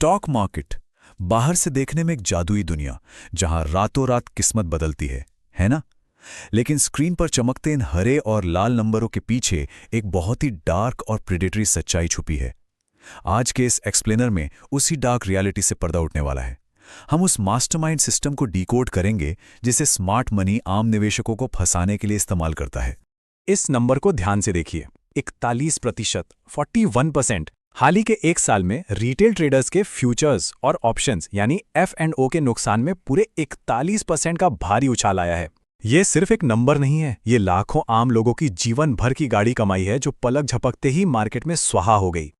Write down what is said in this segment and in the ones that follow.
Stock market बाहर से देखने में एक जादुई दुनिया जहां रातों रात किस्मत बदलती है ना? लेकिन स्क्रीन पर चमकते इन हरे और लाल नंबरों के पीछे एक बहुत ही डार्क और प्रेडेटरी सच्चाई छुपी है। आज के इस एक्सप्लेनर में उसी डार्क रियलिटी से पर्दा उठने वाला है। हम उस मास्टरमाइंड सिस्टम को डिकोड करेंगे जिसे स्मार्ट मनी आम निवेशकों को फंसाने के लिए इस्तेमाल करता है। इस नंबर को ध्यान से देखिए, 41%, 41%। हाल ही के एक साल में रिटेल ट्रेडर्स के फ्यूचर्स और ऑप्शंस यानी F&O के नुकसान में पूरे 41% का भारी उछाल आया है। ये सिर्फ एक नंबर नहीं है, ये लाखों आम लोगों की जीवन भर की गाड़ी कमाई है जो पलक झपकते ही मार्केट में स्वाहा हो गई।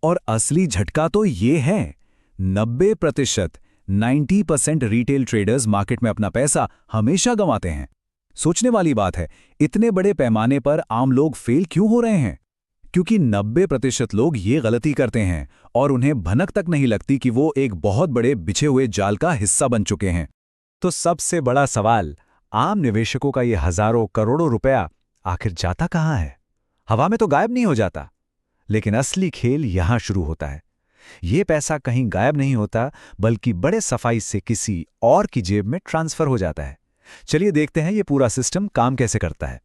और असली झटका तो ये है, 90%, 90% रिटेल ट्रेडर्स मार्केट में अपना पैसा हमेशा गंवाते हैं। सोचने वाली बात है, इतने बड़े पैमाने पर आम लोग फेल क्यों हो रहे हैं? क्योंकि 90% लोग ये गलती करते हैं और उन्हें भनक तक नहीं लगती कि वो एक बहुत बड़े बिछे हुए जाल का हिस्सा बन चुके हैं। तो सबसे बड़ा सवाल, आम निवेशकों का ये हजारों करोड़ों रुपया आखिर जाता कहाँ है? हवा में तो गायब नहीं हो जाता। लेकिन असली खेल यहां शुरू होता है। ये पैसा कहीं गायब नहीं होता, बल्कि बड़े सफाई से किसी और की जेब में ट्रांसफर हो जाता है। चलिए देखते हैं ये पूरा सिस्टम काम कैसे करता है।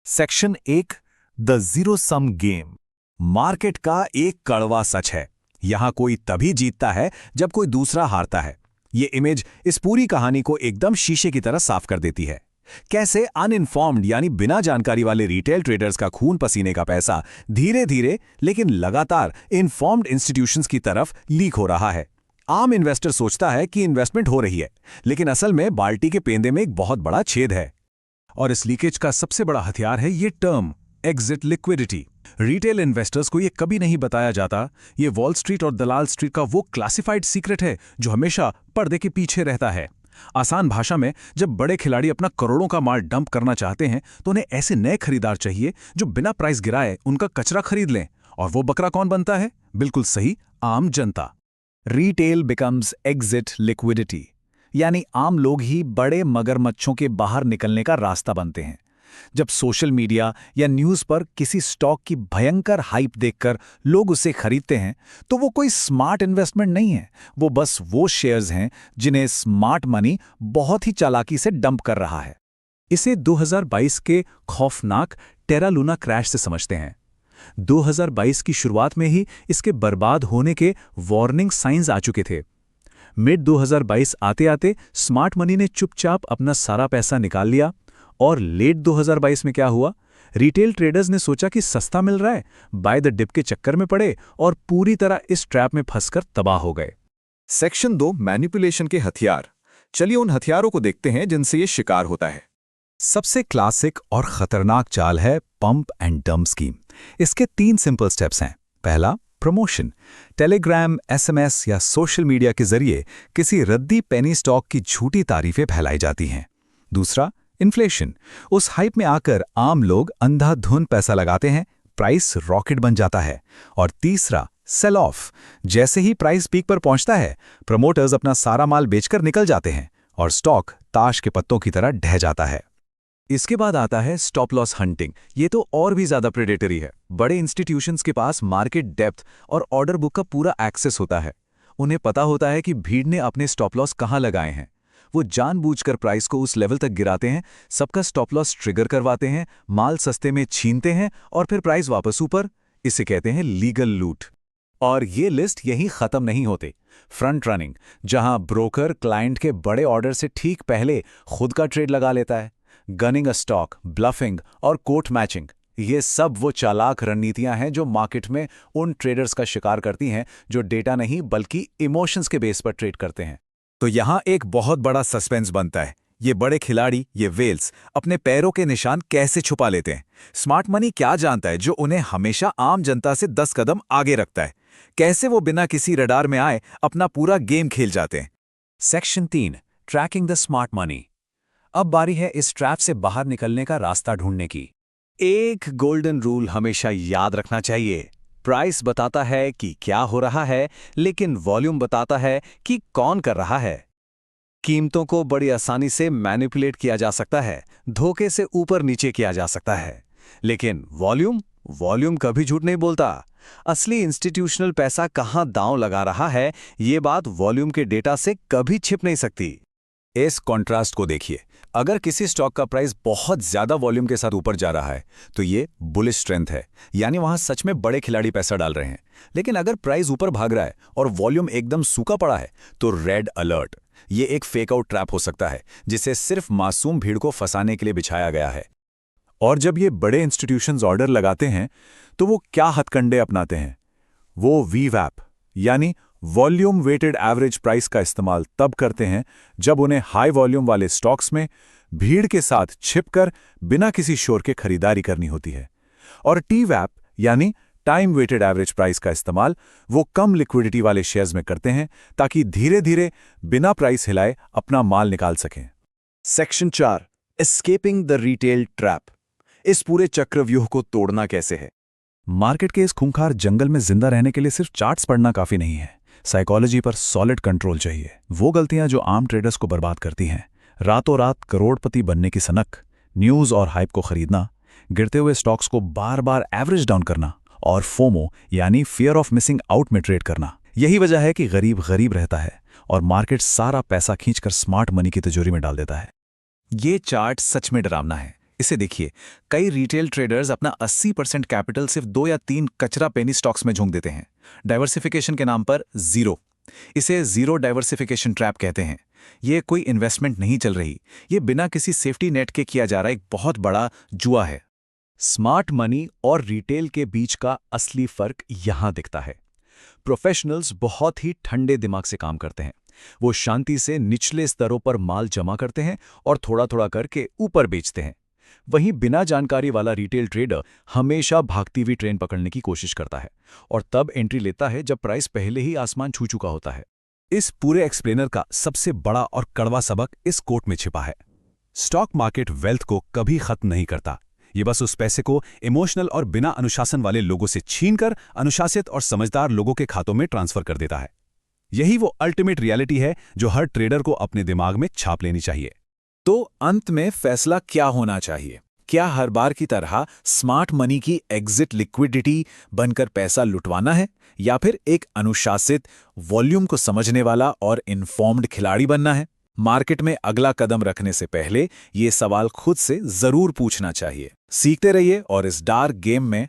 Section 1, the zero sum game. Market का एक कड़वा सच है, यहां कोई तभी जीतता है जब कोई दूसरा हारता है। ये इमेज इस पूरी कहानी को एकदम शीशे की तरह साफ कर देती है। कैसे अनइन्फॉर्म्ड यानी बिना जानकारी वाले रिटेल ट्रेडर्स का खून पसीने का पैसा धीरे धीरे लेकिन लगातार इन्फॉर्म्ड इंस्टीट्यूशंस की तरफ लीक हो रहा है। आम इन्वेस्टर सोचता है कि इन्वेस्टमेंट हो रही है, लेकिन असल में बाल्टी के पेंदे में एक बहुत बड़ा छेद है। और इस लीकेज का सबसे बड़ा हथियार है ये term, exit liquidity. Retail investors को ये कभी नहीं बताया जाता। ये वॉल स्ट्रीट और दलाल स्ट्रीट का वो क्लासिफाइड सीक्रेट है जो हमेशा पर्दे के पीछे रहता है। आसान भाषा में, जब बड़े खिलाड़ी अपना करोड़ों का माल डंप करना चाहते हैं तो उन्हें ऐसे नए खरीदार चाहिए जो बिना प्राइस गिराए उनका कचरा खरीद लें। और वो बकरा कौन बनता है? बिल्कुल सही, आम जनता। रिटेल बिकम्स एग्जिट लिक्विडिटी, यानी आम लोग ही बड़े मगरमच्छों के बाहर निकलने का रास्ता बनते हैं। जब सोशल मीडिया या न्यूज़ पर किसी स्टॉक की भयंकर हाइप देखकर लोग उसे खरीदते हैं तो वो कोई स्मार्ट इन्वेस्टमेंट नहीं है, वो बस वो शेयर्स हैं जिन्हें स्मार्ट मनी बहुत ही चालाकी से डंप कर रहा है। इसे 2022 के खौफनाक टेरा लूना क्रैश से समझते हैं। 2022 की शुरुआत में ही इसके बर्बाद होने के वार्निंग साइंस आ चुके थे। मिड 2022 आते आते स्मार्ट मनी ने चुपचाप अपना सारा पैसा निकाल लिया। और लेट 2022 में क्या हुआ? रिटेल ट्रेडर्स ने सोचा कि सस्ता मिल रहा है, बाय द डिप के चक्कर में पड़े और पूरी तरह इस ट्रैप में फंसकर तबाह हो गए। सेक्शन 2, मैनिपुलेशन के हथियार। चलिए उन हथियारों को देखते हैं जिनसे ये शिकार होता है। सबसे क्लासिक और खतरनाक चाल है पंप एंड डंप स्कीम। इसके 3 सिंपल स्टेप्स हैं। पहला, प्रमोशन। टेलीग्राम, SMS या सोशल मीडिया के जरिए किसी रद्दी पेनी स्टॉक की झूठी तारीफें फैलाई जाती हैं। दूसरा, इन्फ्लेशन। उस हाइप में आकर आम लोग अंधाधुंध पैसा लगाते हैं, प्राइस रॉकेट बन जाता है। और तीसरा, सेल ऑफ। जैसे ही प्राइस पीक पर पहुंचता है, प्रमोटर्स अपना सारा माल बेचकर निकल जाते हैं और स्टॉक ताश के पत्तों की तरह ढह जाता है। इसके बाद आता है स्टॉप लॉस हंटिंग। ये तो और भी ज्यादा प्रेडेटरी है। बड़े इंस्टीट्यूशंस के पास मार्केट डेप्थ और ऑर्डर बुक का पूरा एक्सेस होता है। उन्हें पता होता है कि भीड़ ने अपने स्टॉप लॉस कहां लगाए हैं। वो जानबूझकर प्राइस को उस लेवल तक गिराते हैं, सबका स्टॉप लॉस ट्रिगर करवाते हैं, माल सस्ते में छीनते हैं और फिर प्राइस वापस ऊपर। इसे कहते हैं लीगल लूट। और ये लिस्ट यहीं खत्म नहीं होते। फ्रंट रनिंग, जहां ब्रोकर क्लाइंट के बड़े ऑर्डर से ठीक पहले खुद का ट्रेड लगा लेता है। गनिंग अ स्टॉक, ब्लफिंग और कोट मैचिंग, ये सब वो चालाक रणनीतियां हैं जो मार्केट में उन ट्रेडर्स का शिकार करती हैं जो डेटा नहीं बल्कि इमोशंस के बेस पर ट्रेड करते हैं। तो यहां एक बहुत बड़ा सस्पेंस बनता है। ये बड़े खिलाड़ी, ये वेल्स, अपने पैरों के निशान कैसे छुपा लेते हैं? स्मार्ट मनी क्या जानता है जो उन्हें हमेशा आम जनता से 10 कदम आगे रखता है? कैसे वो बिना किसी रडार में आए अपना पूरा गेम खेल जाते हैं? Section 3, tracking the smart money. अब बारी है इस ट्रैप से बाहर निकलने का रास्ता ढूंढने की। एक गोल्डन रूल हमेशा याद रखना चाहिए। प्राइस बताता है कि क्या हो रहा है, लेकिन वॉल्यूम बताता है कि कौन कर रहा है। कीमतों को बड़ी आसानी से मैनिपुलेट किया जा सकता है, धोखे से ऊपर नीचे किया जा सकता है, लेकिन वॉल्यूम वॉल्यूम कभी झूठ नहीं बोलता। असली इंस्टीट्यूशनल पैसा कहाँ दांव लगा रहा है, ये बात वॉल्यूम के डेटा से कभी छिप नहीं सकती। इस कॉन्ट्रास्ट को देखिए। अगर किसी स्टॉक का प्राइस बहुत ज्यादा वॉल्यूम के साथ ऊपर जा रहा है तो ये बुलिश स्ट्रेंथ है, यानी वहां सच में बड़े खिलाड़ी पैसा डाल रहे हैं। लेकिन अगर प्राइस ऊपर भाग रहा है और वॉल्यूम एकदम सूखा पड़ा है तो रेड अलर्ट। ये एक फेक आउट ट्रैप हो सकता है जिसे सिर्फ मासूम भीड़ को फंसाने के लिए बिछाया गया है। और जब ये बड़े इंस्टीट्यूशंस ऑर्डर लगाते हैं तो वो क्या हथकंडे अपनाते हैं? वो VWAP यानी वॉल्यूम वेटेड एवरेज प्राइस का इस्तेमाल तब करते हैं जब उन्हें हाई वॉल्यूम वाले स्टॉक्स में भीड़ के साथ छिपकर बिना किसी शोर के खरीदारी करनी होती है। और TWAP यानी टाइम वेटेड एवरेज प्राइस का इस्तेमाल वो कम लिक्विडिटी वाले शेयर्स में करते हैं ताकि धीरे धीरे बिना प्राइस हिलाए अपना माल निकाल सकें। Section 4, escaping the retail trap. इस पूरे चक्रव्यूह को तोड़ना कैसे है? मार्केट के इस खूंखार जंगल में जिंदा रहने के लिए सिर्फ चार्ट्स पढ़ना काफी नहीं है, साइकोलॉजी पर सॉलिड कंट्रोल चाहिए। वो गलतियां जो आम ट्रेडर्स को बर्बाद करती हैं, रातों रात करोड़पति बनने की सनक, न्यूज और हाइप को खरीदना, गिरते हुए स्टॉक्स को बार बार एवरेज डाउन करना और फोमो यानी फियर ऑफ मिसिंग आउट में ट्रेड करना। यही वजह है कि गरीब गरीब रहता है और मार्केट सारा पैसा खींचकर स्मार्ट मनी की तिजोरी में डाल देता है। ये चार्ट सच में डरावना है। इसे देखिए, कई रिटेल ट्रेडर्स अपना 80% कैपिटल सिर्फ 2 या 3 कचरा पेनी स्टॉक्स में झोंक देते हैं, डाइवर्सिफिकेशन के नाम पर जीरो। इसे जीरो डाइवर्सिफिकेशन ट्रैप कहते हैं। ये कोई इन्वेस्टमेंट नहीं चल रही, ये बिना किसी सेफ्टी नेट के किया जा रहा एक बहुत बड़ा जुआ है। स्मार्ट मनी और रिटेल के बीच का असली फर्क यहां दिखता है। प्रोफेशनल्स बहुत ही ठंडे दिमाग से काम करते हैं। वो शांति से निचले स्तरों पर माल जमा करते हैं और थोड़ा थोड़ा करके ऊपर बेचते हैं। वहीं बिना जानकारी वाला रिटेल ट्रेडर हमेशा भागती हुई ट्रेन पकड़ने की कोशिश करता है और तब एंट्री लेता है जब प्राइस पहले ही आसमान छू चुका होता है। इस पूरे एक्सप्लेनर का सबसे बड़ा और कड़वा सबक इस कोट में छिपा है। स्टॉक मार्केट वेल्थ को कभी खत्म नहीं करता, ये बस उस पैसे को इमोशनल और बिना अनुशासन वाले लोगों से छीनकर अनुशासित और समझदार लोगों के खातों में ट्रांसफर कर देता है। यही वो अल्टीमेट रियलिटी है जो हर ट्रेडर को अपने दिमाग में छाप लेनी चाहिए। तो अंत में फैसला क्या होना चाहिए? क्या हर बार की तरह स्मार्ट मनी की एग्जिट लिक्विडिटी बनकर पैसा लुटवाना है, या फिर एक अनुशासित, वॉल्यूम को समझने वाला और इन्फॉर्म्ड खिलाड़ी बनना है? मार्केट में अगला कदम रखने से पहले ये सवाल खुद से जरूर पूछना चाहिए। सीखते रहिए और इस डार्क गेम में